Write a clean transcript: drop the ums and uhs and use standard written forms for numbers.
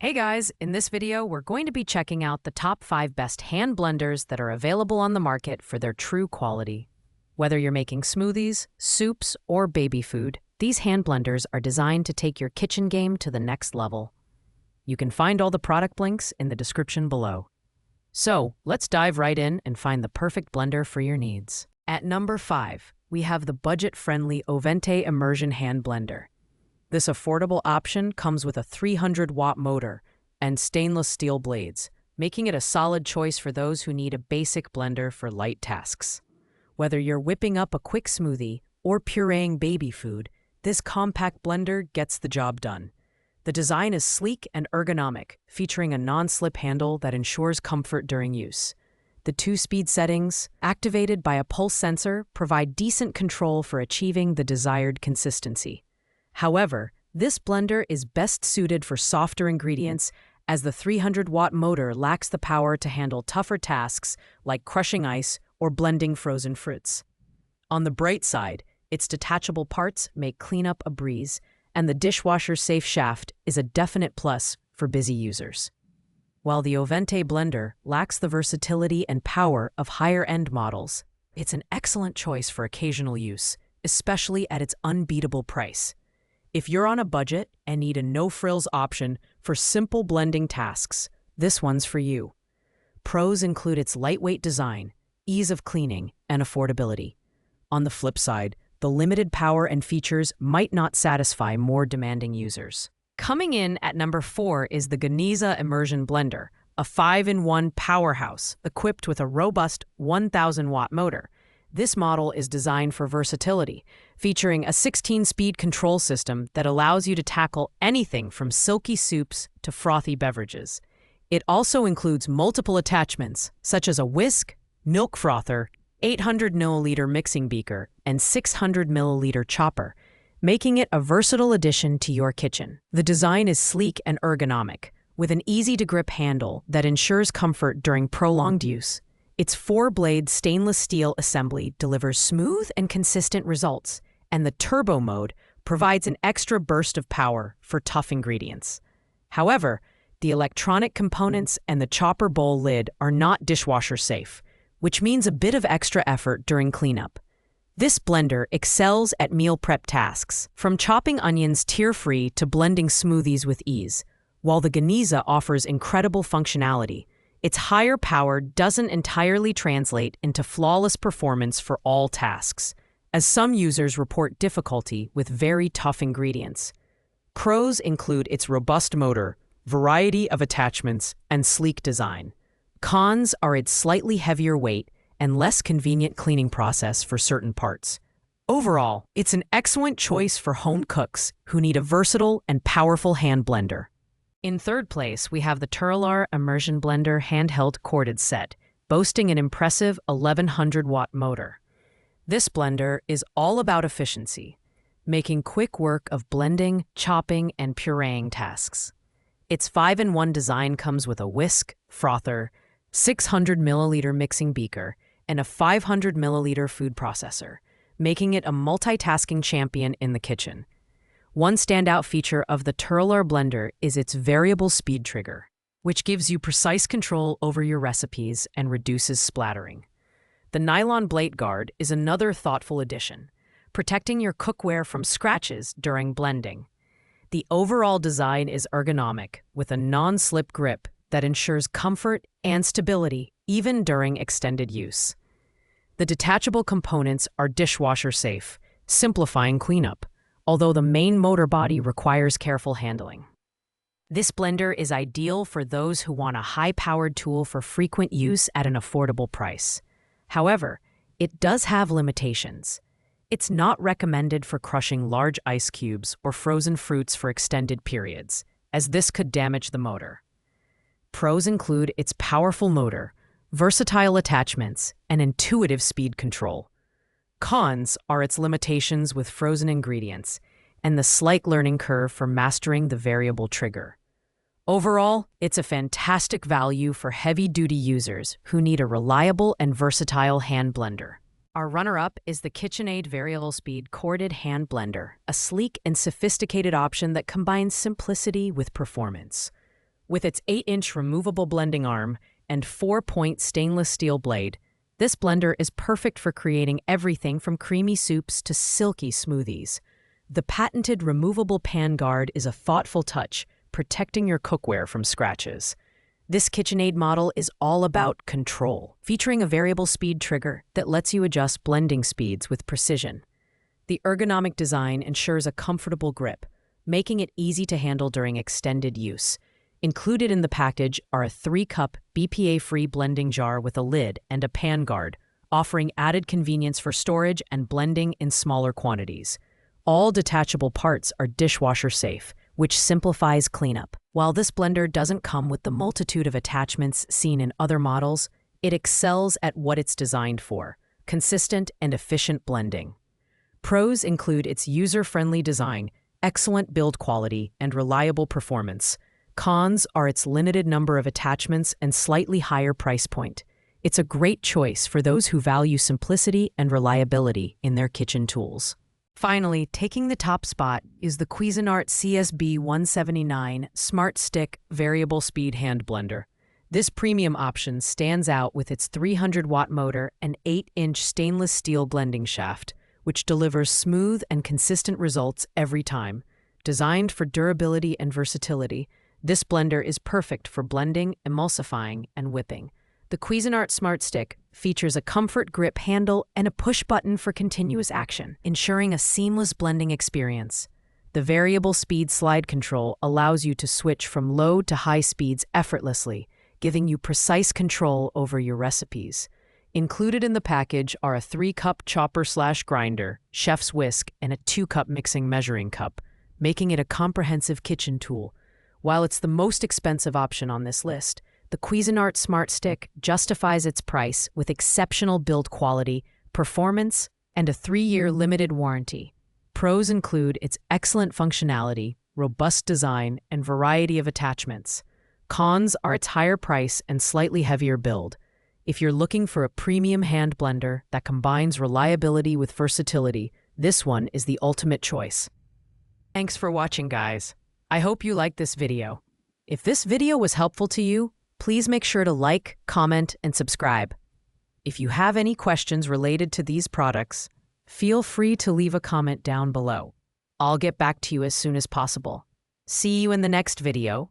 Hey guys, in this video, we're going to be checking out the top 5 best hand blenders that are available on the market for their true quality. Whether you're making smoothies, soups, or baby food, these hand blenders are designed to take your kitchen game to the next level. You can find all the product links in the description below. So, let's dive right in and find the perfect blender for your needs. At number 5, we have the budget-friendly Ovente Immersion hand blender. This affordable option comes with a 300-watt motor and stainless steel blades, making it a solid choice for those who need a basic blender for light tasks. Whether you're whipping up a quick smoothie or pureeing baby food, this compact blender gets the job done. The design is sleek and ergonomic, featuring a non-slip handle that ensures comfort during use. The 2-speed settings, activated by a pulse sensor, provide decent control for achieving the desired consistency. However, this blender is best suited for softer ingredients as the 300-watt motor lacks the power to handle tougher tasks like crushing ice or blending frozen fruits. On the bright side, its detachable parts make cleanup a breeze, and the dishwasher-safe shaft is a definite plus for busy users. While the Ovente blender lacks the versatility and power of higher-end models, it's an excellent choice for occasional use, especially at its unbeatable price. If you're on a budget and need a no-frills option for simple blending tasks, this one's for you. Pros include its lightweight design, ease of cleaning, and affordability. On the flip side, the limited power and features might not satisfy more demanding users. Coming in at number 4 is the Geniza Immersion blender, a 5-in-1 powerhouse equipped with a robust 1,000-watt motor. This model is designed for versatility, featuring a 16-speed control system that allows you to tackle anything from silky soups to frothy beverages. It also includes multiple attachments, such as a whisk, milk frother, 800-milliliter mixing beaker, and 600-milliliter chopper, making it a versatile addition to your kitchen. The design is sleek and ergonomic, with an easy-to-grip handle that ensures comfort during prolonged use. Its 4-blade stainless steel assembly delivers smooth and consistent results, and the turbo mode provides an extra burst of power for tough ingredients. However, the electronic components and the chopper bowl lid are not dishwasher safe, which means a bit of extra effort during cleanup. This blender excels at meal prep tasks, from chopping onions tear-free to blending smoothies with ease. While the Geniza offers incredible functionality, its higher power doesn't entirely translate into flawless performance for all tasks, as some users report difficulty with very tough ingredients. Pros include its robust motor, variety of attachments, and sleek design. Cons are its slightly heavier weight and less convenient cleaning process for certain parts. Overall, it's an excellent choice for home cooks who need a versatile and powerful hand blender. In third place, we have the Puree Immersion Blender handheld corded set, boasting an impressive 1,100-watt motor. This blender is all about efficiency, making quick work of blending, chopping, and pureeing tasks. Its 5-in-1 design comes with a whisk, frother, 600-milliliter mixing beaker, and a 500-milliliter food processor, making it a multitasking champion in the kitchen. One standout feature of the Puree blender is its variable speed trigger, which gives you precise control over your recipes and reduces splattering. The nylon blade guard is another thoughtful addition, protecting your cookware from scratches during blending. The overall design is ergonomic, with a non-slip grip that ensures comfort and stability even during extended use. The detachable components are dishwasher safe, simplifying cleanup, although the main motor body requires careful handling. This blender is ideal for those who want a high-powered tool for frequent use at an affordable price. However, it does have limitations. It's not recommended for crushing large ice cubes or frozen fruits for extended periods, as this could damage the motor. Pros include its powerful motor, versatile attachments, and intuitive speed control. Cons are its limitations with frozen ingredients and the slight learning curve for mastering the variable trigger. Overall, it's a fantastic value for heavy-duty users who need a reliable and versatile hand blender. Our runner-up is the KitchenAid Variable Speed Corded Hand Blender, a sleek and sophisticated option that combines simplicity with performance. With its 8-inch removable blending arm and 4-point stainless steel blade, this blender is perfect for creating everything from creamy soups to silky smoothies. The patented removable pan guard is a thoughtful touch, protecting your cookware from scratches. This KitchenAid model is all about control, featuring a variable speed trigger that lets you adjust blending speeds with precision. The ergonomic design ensures a comfortable grip, making it easy to handle during extended use. Included in the package are a 3-cup BPA-free blending jar with a lid and a pan guard, offering added convenience for storage and blending in smaller quantities. All detachable parts are dishwasher safe, which simplifies cleanup. While this blender doesn't come with the multitude of attachments seen in other models, it excels at what it's designed for: consistent and efficient blending. Pros include its user-friendly design, excellent build quality, and reliable performance. Cons are its limited number of attachments and slightly higher price point. It's a great choice for those who value simplicity and reliability in their kitchen tools. Finally, taking the top spot is the Cuisinart CSB 179 Smart Stick Variable Speed Hand Blender. This premium option stands out with its 300-watt motor and 8-inch stainless steel blending shaft, which delivers smooth and consistent results every time. Designed for durability and versatility, this blender is perfect for blending, emulsifying, and whipping. The Cuisinart Smart Stick features a comfort grip handle and a push button for continuous action, ensuring a seamless blending experience. The variable speed slide control allows you to switch from low to high speeds effortlessly, giving you precise control over your recipes. Included in the package are a 3-cup chopper/grinder, chef's whisk, and a 2-cup mixing measuring cup, making it a comprehensive kitchen tool. While it's the most expensive option on this list, the Cuisinart Smart Stick justifies its price with exceptional build quality, performance, and a 3-year limited warranty. Pros include its excellent functionality, robust design, and variety of attachments. Cons are its higher price and slightly heavier build. If you're looking for a premium hand blender that combines reliability with versatility, this one is the ultimate choice. Thanks for watching, guys. I hope you liked this video. If this video was helpful to you, please make sure to like, comment, and subscribe. If you have any questions related to these products, feel free to leave a comment down below. I'll get back to you as soon as possible. See you in the next video.